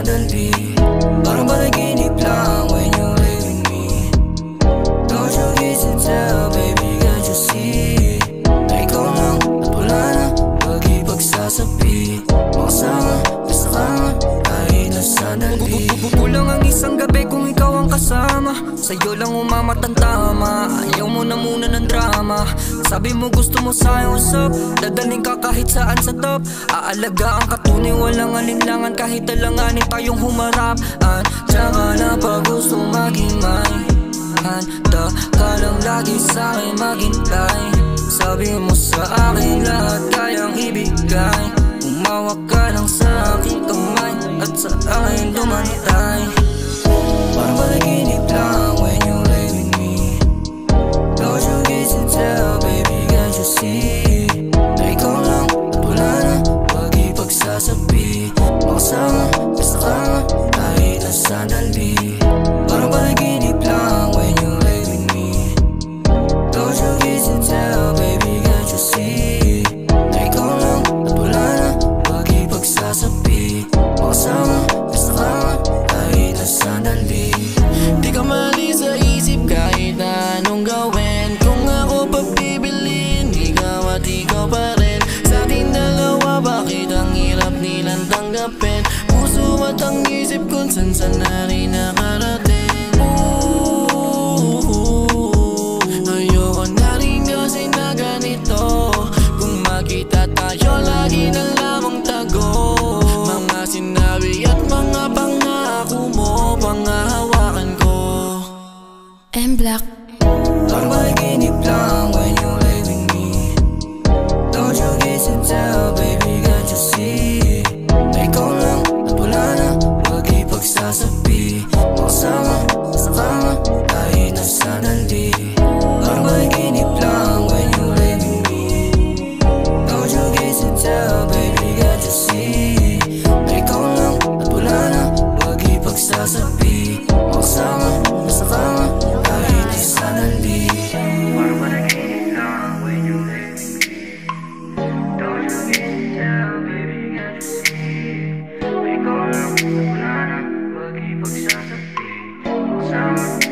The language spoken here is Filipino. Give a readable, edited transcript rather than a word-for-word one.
sandali. Parang panaginip lang when you lay with me. Don't you kiss and tell, baby, can't you see? Na ikaw lang at wala na pag-ipagsasabi. Makasama, basta ka nga, kahit na sandali. Kulang ang isang gabi kung ikaw ang kasama. Sa'yo lang umamat ang tama. Ayaw mo na muna ng drama. Sabi mo gusto mo sa'yo usap. Dadaling ka kahit saan sa top. Aalagaan ka tunay, walang alinlangan. Kahit alanganin tayong humarap. Tsaka na pag gusto maging may handa ka lang lagi sa'kin maghintay. Sabi mo sa akin lahat kayang ibigay. Umawak ka lang sa aking kamay at sa akin dumantay. Parang panaginip lang when you lay with me. Don't you kiss and tell, baby, can't you see? Na ikaw lang at wala na pag-ipagsasabi. Makasama, basta ka nga, kahit na sandali. Parang panaginip lang when you lay with me. Don't you kiss and tell, baby, can't you see? Na ikaw lang at wala na pag-ipagsasabi. Makasama, basta ka nga, kahit na sandali. Di ka mali sa isip kahit na anong gawin. Kung ako pabibilin, ikaw at ikaw pa rin. Sa ating dalawa, bakit ang hirap nilang tanggapin? Puso at ang isip kung san na rin nakarating. Ayoko na rin kasi na ganito. Kung makita tayo, lagi na lamang tago. Mga sinabi at mga pangako mo, pangahawakan ko. M-Block. Parang panaginip lang when you lay with me. Don't you kiss and tell, baby, can't you see? Na ikaw lang at wala na pag-ipagsasabi. Makasama, basta ka nga, kahit na sandali. Parang panaginip lang when you lay with me. Don't you kiss and tell, baby, can't you see? Na ikaw lang at wala na pag-ipagsasabi. Makasama, basta ka nga, kahit na sandali. Parang panaginip lang when you lay with me. Don't you kiss and tell, baby, can't you see? Na ikaw lang at wala na pag-ipagsasabi. Makasama,